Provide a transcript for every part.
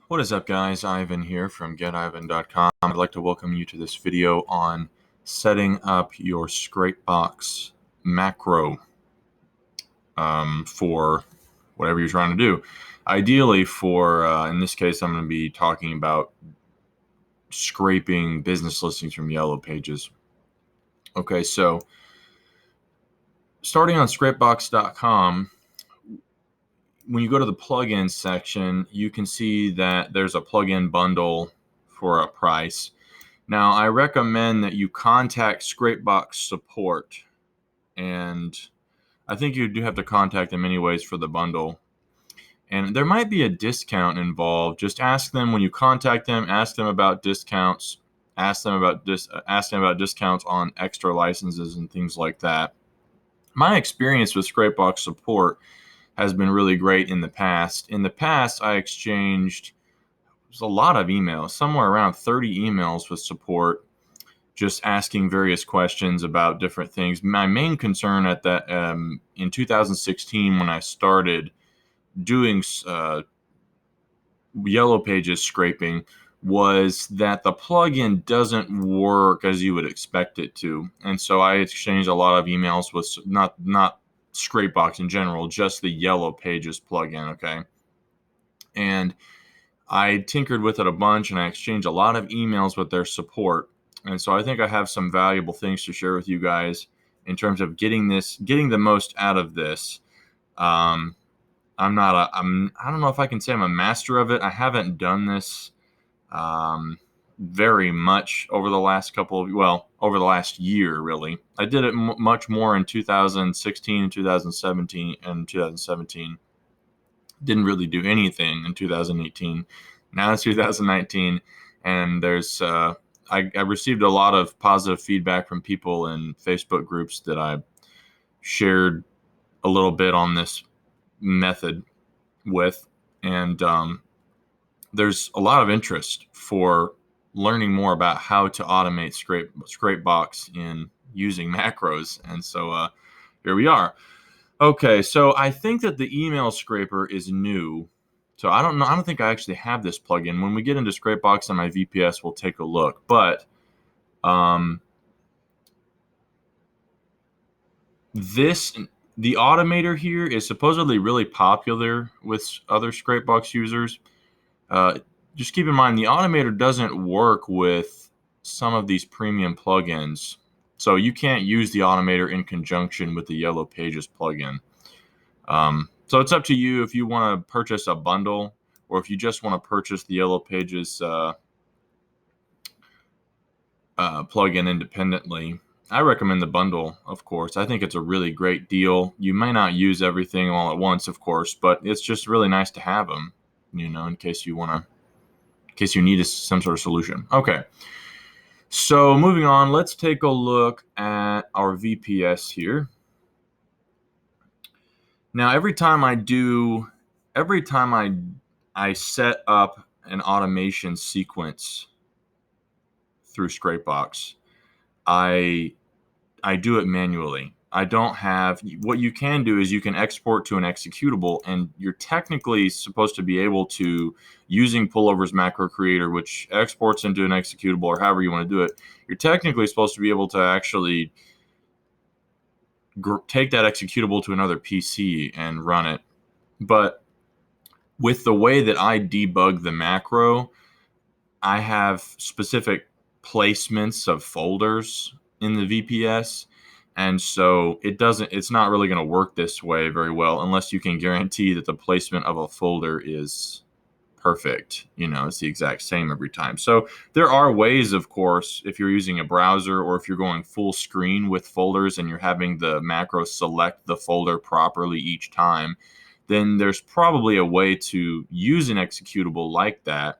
What is up, guys? Ivan here from getivan.com. I'd like to welcome you to this video on setting up your Scrapebox macro for whatever you're trying to do. Ideally for, in this case, I'm going to be talking about scraping business listings from Yellow Pages. Okay, so starting on Scrapebox.com, when you go to the plugin section, you can see that there's a plugin bundle for a price. Now, I recommend that you contact Scrapebox support, and I think you do have to contact them anyways for the bundle. And there might be a discount involved. Just ask them when you contact them. Ask them about discounts. Ask them about discounts on extra licenses and things like that. My experience with Scrapebox support has been really great in the past. In the past, I exchanged a lot of emails, somewhere around 30 emails with support, just asking various questions about different things. My main concern at that in 2016, when I started doing Yellow Pages scraping, was that the plugin doesn't work as you would expect it to, and so I exchanged a lot of emails with not Scrapebox in general, just the Yellow Pages plugin. Okay, and I tinkered with it a bunch, and I exchanged a lot of emails with their support. And so I think I have some valuable things to share with you guys in terms of getting the most out of this. I don't know if I can say I'm a master of it. I haven't done this very much over the last over the last year, really. I did it much more in 2016 and 2017. Didn't really do anything in 2018. Now it's 2019, and there's I received a lot of positive feedback from people in Facebook groups that I shared a little bit on this method with, and there's a lot of interest for learning more about how to automate Scrapebox in using macros, and so here we are. Okay, so I think that the email scraper is new. So I don't know. I don't think I actually have this plugin. When we get into Scrapebox on my VPS, we'll take a look. But the automator here is supposedly really popular with other Scrapebox users. Just keep in mind, the automator doesn't work with some of these premium plugins. So you can't use the automator in conjunction with the Yellow Pages plugin. So it's up to you if you want to purchase a bundle or if you just want to purchase the Yellow Pages plugin independently. I recommend the bundle, of course. I think it's a really great deal. You may not use everything all at once, of course, but it's just really nice to have them, in case you need some sort of solution. Okay. So moving on, let's take a look at our VPS here. Now, every time I set up an automation sequence through Scrapebox, I do it manually. I don't have, what you can do is you can export to an executable, and you're technically supposed to be able to, using Pullover's macro creator, which exports into an executable, or however you want to do it, you're technically supposed to be able to actually take that executable to another PC and run it. But with the way that I debug the macro, I have specific placements of folders in the VPS. And so it's not really going to work this way very well unless you can guarantee that the placement of a folder is perfect. It's the exact same every time. So there are ways, of course, if you're using a browser or if you're going full screen with folders and you're having the macro select the folder properly each time, then there's probably a way to use an executable like that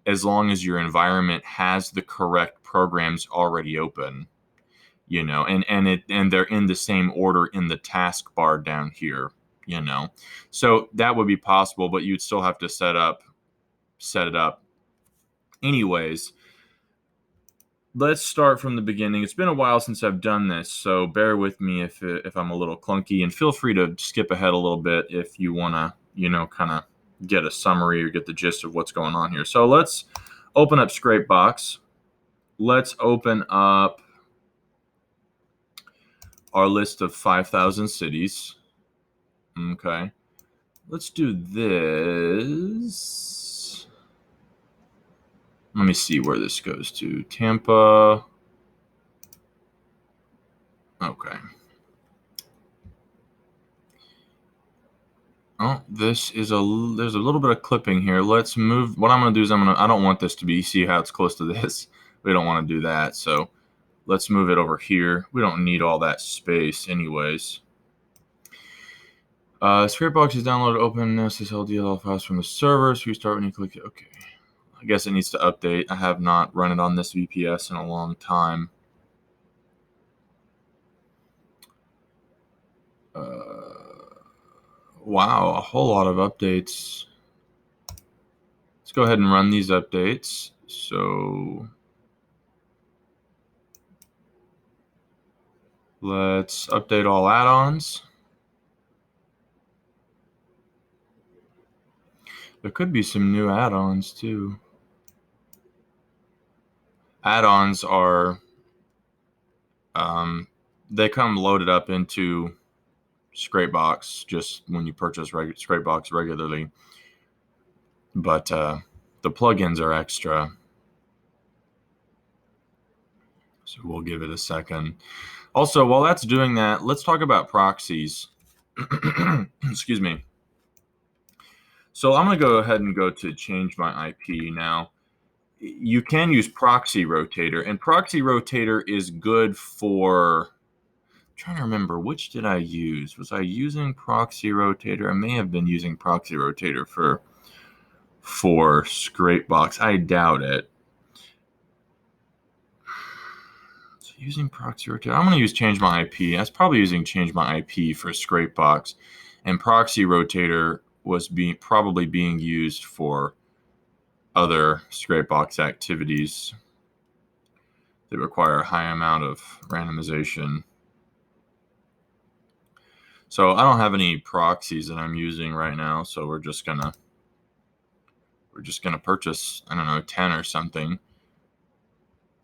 as long as your environment has the correct programs already open, and they're in the same order in the taskbar down here. So that would be possible, but you'd still have to set it up. Anyways, let's start from the beginning. It's been a while since I've done this, so bear with me if I'm a little clunky, and feel free to skip ahead a little bit if you want to, kind of get a summary or get the gist of what's going on here. So let's open up Scrapebox. Let's open up our list of 5,000 cities. Okay. Let's do this. Let me see where this goes to. Tampa. Okay. Oh, there's a little bit of clipping here. Let's move. What I'm going to do is I don't want this to be, see how it's close to this. We don't want to do that. So let's move it over here. We don't need all that space anyways. Scrapebox is downloaded open SSL DLL files from the server. So you start when you click it. Okay. I guess it needs to update. I have not run it on this VPS in a long time. Wow, a whole lot of updates. Let's go ahead and run these updates. So let's update all add-ons. There could be some new add-ons too. Add-ons are, they come loaded up into Scrapebox just when you purchase Scrapebox regularly. But the plugins are extra. So we'll give it a second. Also, while that's doing that, let's talk about proxies. Excuse me. So I'm going to go ahead and go to change my IP now. You can use Proxy Rotator, and Proxy Rotator is good for, I'm trying to remember, which did I use? Was I using Proxy Rotator? I may have been using Proxy Rotator for Scrapebox. I doubt it. So using Proxy Rotator, I'm going to use Change My IP. I was probably using Change My IP for Scrapebox, and Proxy Rotator was probably being used for other Scrapebox activities that require a high amount of randomization. So I don't have any proxies that I'm using right now, so we're just gonna purchase, I don't know, 10 or something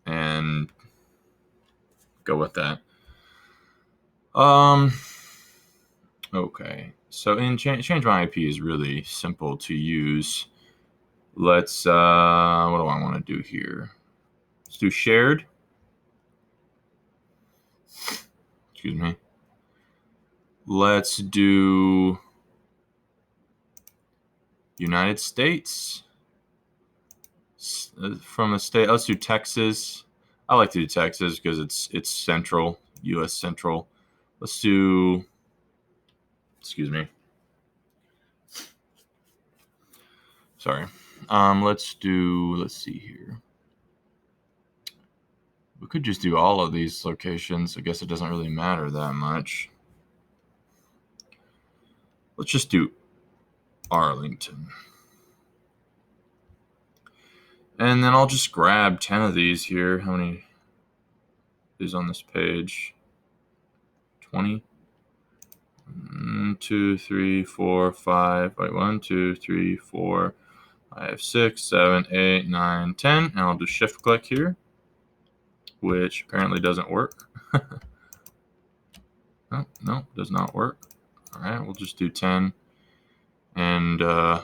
and go with that. Okay, so in change my IP is really simple to use. Let's what do I want to do here? Let's do shared. Excuse me. Let's do United States. From a state, let's do Texas. I like to do Texas because it's central, U.S. Central. Let's do, excuse me. Sorry. Let's see here. We could just do all of these locations. I guess it doesn't really matter that much. Let's just do Arlington. And then I'll just grab 10 of these here. How many is on this page? 20? 1, 2, 3, 4, 5. Wait, 1, 2, 3, 4, 5, 6, 7, 8, 9, 10. And I'll do shift click here, which apparently doesn't work. Oh, no, does not work. All right, we'll just do 10. And, oh,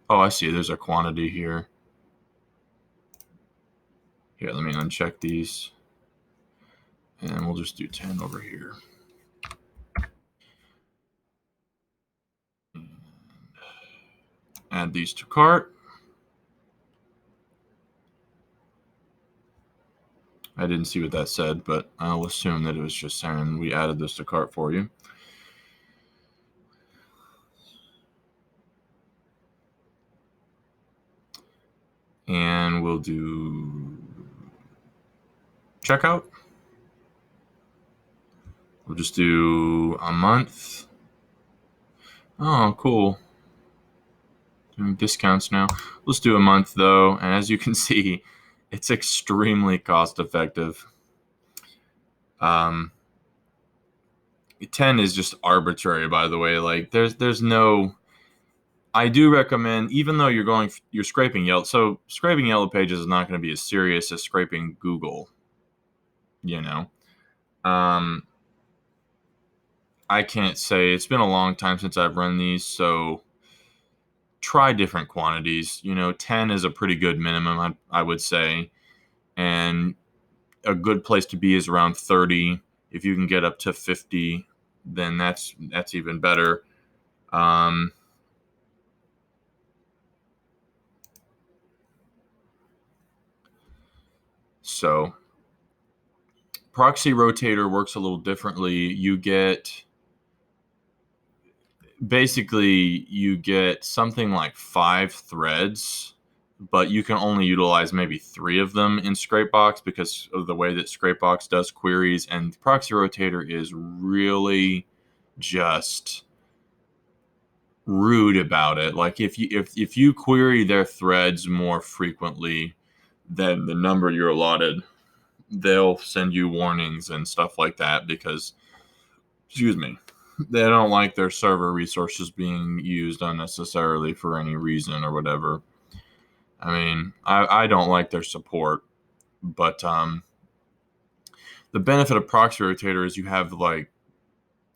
I see. There's a quantity here. Here, let me uncheck these. And we'll just do 10 over here. And add these to cart. I didn't see what that said, but I'll assume that it was just saying we added this to cart for you. And we'll do checkout. We'll just do a month. Oh, cool. Doing discounts now. Let's do a month though. And as you can see, it's extremely cost effective. 10 is just arbitrary, by the way. Like there's no, I do recommend, even though you're scraping Yellow. So scraping Yellow Pages is not going to be as serious as scraping Google. You know, um, I can't say. It's been a long time since I've run these, so try different quantities. 10 is a pretty good minimum, I would say, and a good place to be is around 30. If you can get up to 50, then that's even better. So Proxy Rotator works a little differently. You get something like 5 threads, but you can only utilize maybe 3 of them in Scrapebox because of the way that Scrapebox does queries. And Proxy Rotator is really just rude about it. Like if you query their threads more frequently than the number you're allotted, they'll send you warnings and stuff like that because, excuse me, they don't like their server resources being used unnecessarily for any reason or whatever. I mean, I don't like their support, but the benefit of Proxy Rotator is you have like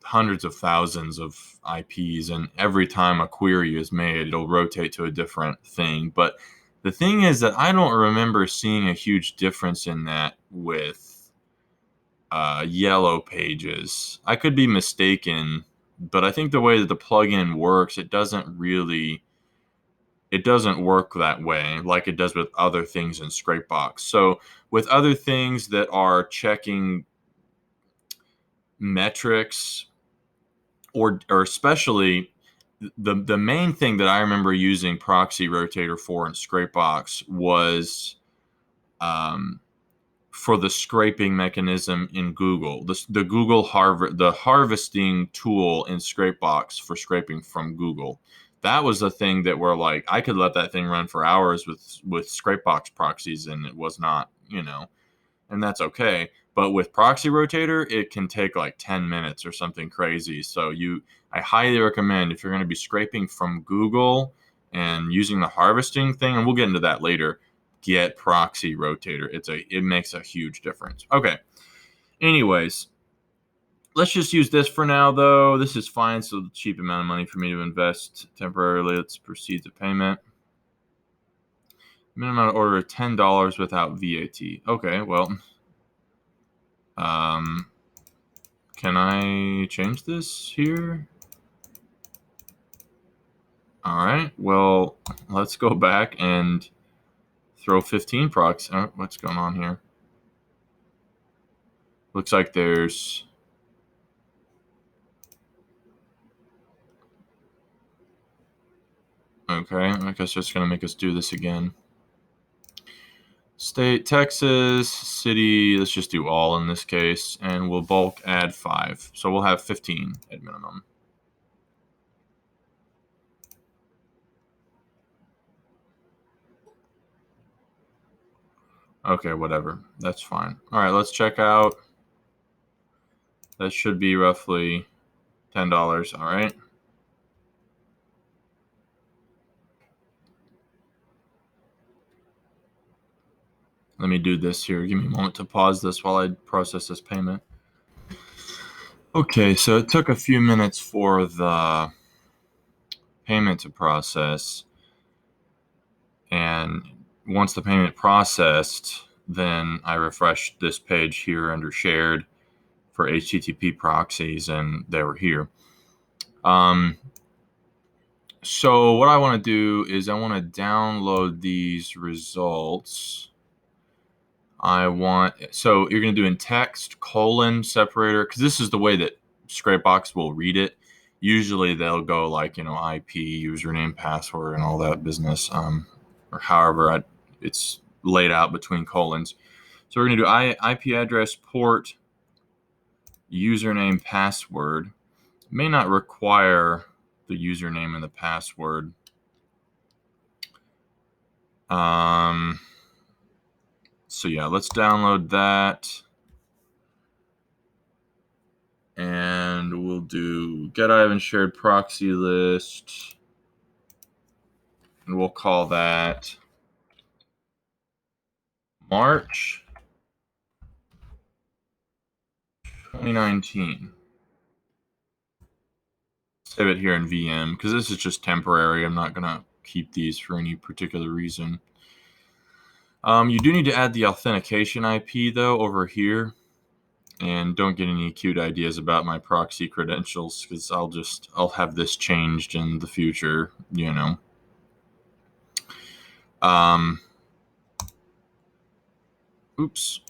hundreds of thousands of IPs, and every time a query is made, it'll rotate to a different thing. But the thing is that I don't remember seeing a huge difference in that with Yellow Pages. I could be mistaken, but I think the way that the plugin works, it doesn't work that way like it does with other things in Scrapebox. So with other things that are checking metrics, or especially the main thing that I remember using Proxy Rotator for in Scrapebox was for the scraping mechanism in Google. The Google the harvesting tool in Scrapebox for scraping from Google. That was the thing that where like I could let that thing run for hours with Scrapebox proxies, and it was not, and that's okay. But with Proxy Rotator, it can take like 10 minutes or something crazy. So I highly recommend, if you're going to be scraping from Google and using the harvesting thing, and we'll get into that later, get Proxy Rotator. It makes a huge difference. Okay. Anyways, let's just use this for now, though. This is fine. So the cheap amount of money for me to invest temporarily. Let's proceed to payment. Minimum order $10 without VAT. Okay, well, can I change this here? All right. Well, let's go back and throw 15 procs. What's going on here? Looks like there's... Okay, I guess it's going to make us do this again. State, Texas, city, let's just do all in this case, and we'll bulk add 5. So we'll have 15 at minimum. Okay, whatever. That's fine. All right, let's check out. That should be roughly $10. All right. Let me do this here. Give me a moment to pause this while I process this payment. Okay, so it took a few minutes for the payment to process. And once the payment processed, then I refreshed this page here under shared for HTTP proxies, and they were here. So what I want to do is I want to download these results. So you're going to do in text :separator, because this is the way that Scrapebox will read it. Usually they'll go like, IP, username, password, and all that business, or however it's laid out between colons. So we're going to do IP address, port, username, password. It may not require the username and the password. So yeah, let's download that. And we'll do get item shared proxy list. And we'll call that March 2019. Save it here in VM because this is just temporary. I'm not going to keep these for any particular reason. You do need to add the authentication IP though over here, and don't get any cute ideas about my proxy credentials because I'll have this changed in the future, you know. Oops.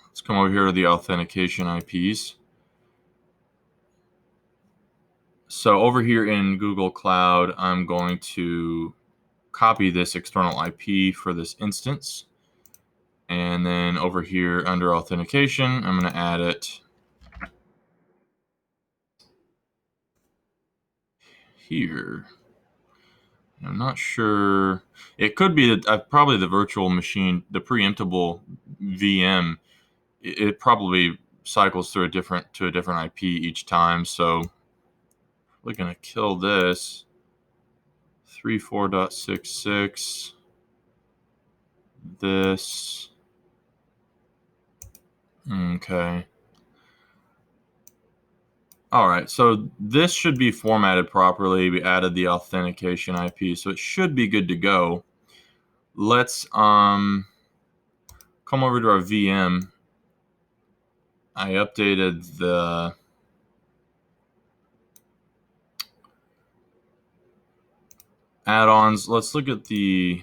Let's come over here to the authentication IPs. So over here in Google Cloud, I'm going to copy this external IP for this instance. And then over here under authentication, I'm going to add it here. I'm not sure. It could be that probably the virtual machine, the preemptible VM, it probably cycles through a different IP each time. So we're going to kill this 34.66. This. Okay. All right, so this should be formatted properly. We added the authentication IP, so it should be good to go. Let's come over to our VM. I updated the add-ons. Let's look at the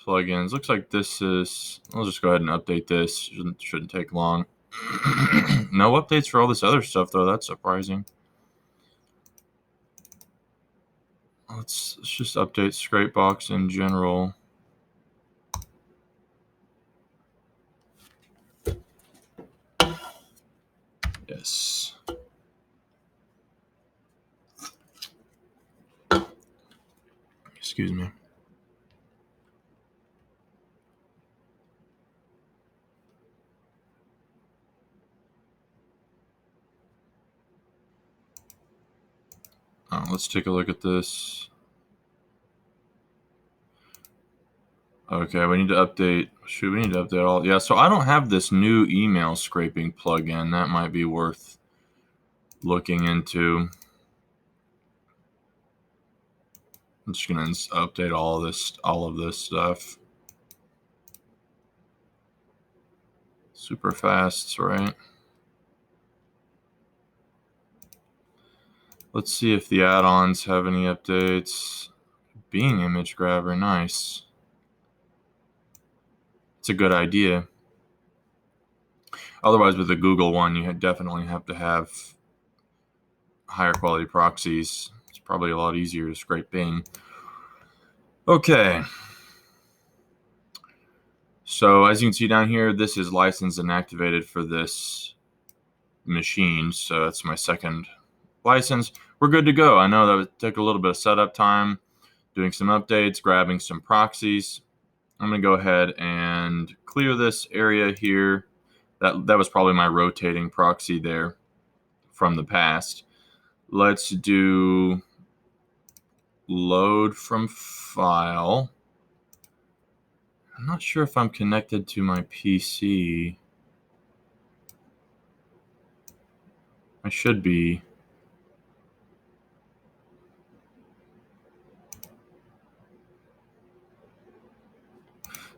plugins. Looks like this is, I'll just go ahead and update this. Shouldn't take long. No updates for all this other stuff, though. That's surprising. Let's just update Scrapebox in general. Yes. Excuse me. Let's take a look at this. Okay, we need to update. Shoot, we need to update all. Yeah, so I don't have this new email scraping plugin. That might be worth looking into. I'm just gonna update all of this stuff. Super fast, right? Let's see if the add-ons have any updates. Bing image grabber, nice. It's a good idea. Otherwise, with the Google one, you definitely have to have higher quality proxies. It's probably a lot easier to scrape Bing. Okay. So as you can see down here, this is licensed and activated for this machine. So that's my second license. We're good to go. I know that would take a little bit of setup time, doing some updates, grabbing some proxies. I'm going to go ahead and clear this area here. That was probably my rotating proxy there from the past. Let's do load from file. I'm not sure if I'm connected to my PC. I should be.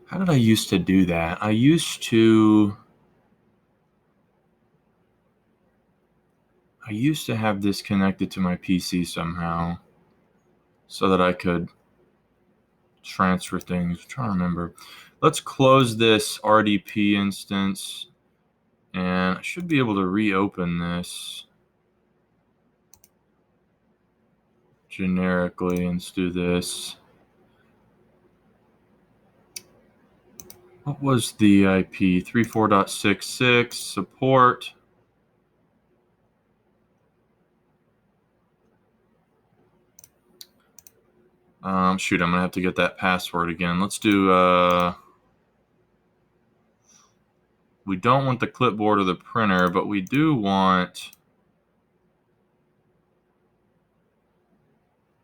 How did I used to do that? I used to have this connected to my PC somehow so that I could transfer things. I'm trying to remember. Let's close this RDP instance, and I should be able to reopen this generically. Let's do this. What was the IP? 34.66 support. Shoot, I'm gonna have to get that password again. Let's do. We don't want the clipboard or the printer, but we do want.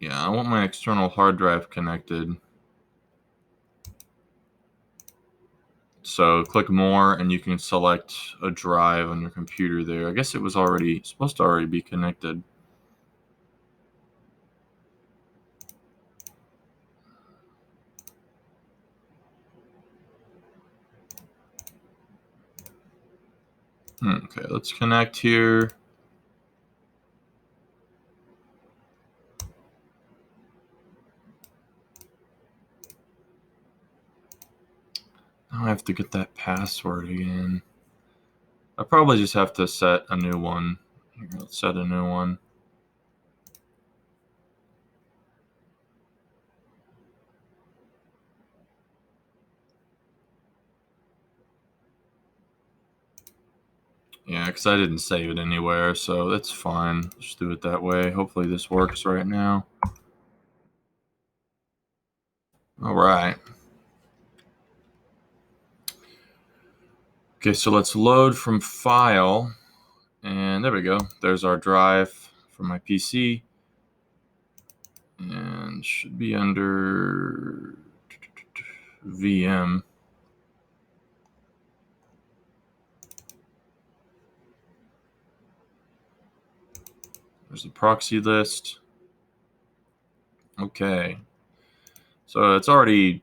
Yeah, I want my external hard drive connected. So click more and you can select a drive on your computer there. I guess it was already supposed to already be connected. Okay, let's connect here. Now I have to get that password again. I probably just have to set a new one. Here, let's set a new one. Yeah, because I didn't save it anywhere, so that's fine. Just do it that way. Hopefully this works right now. All right. Okay, so let's load from file. And there we go. There's our drive from my PC. And should be under VM. There's the proxy list. Okay. So it's already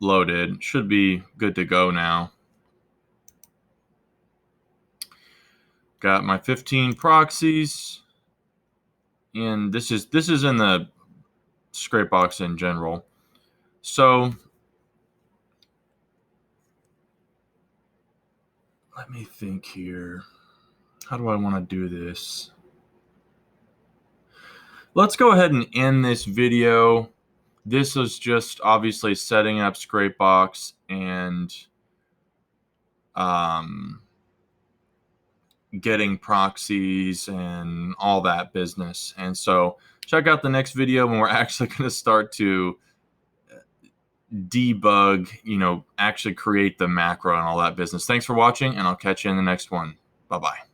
loaded. Should be good to go now. Got my 15 proxies. And this is in the Scrapebox in general. So let me think here. How do I want to do this? Let's go ahead and end this video. This is just obviously setting up Scrapebox and getting proxies and all that business. And so check out the next video when we're actually going to start to debug, actually create the macro and all that business. Thanks for watching, and I'll catch you in the next one. Bye-bye.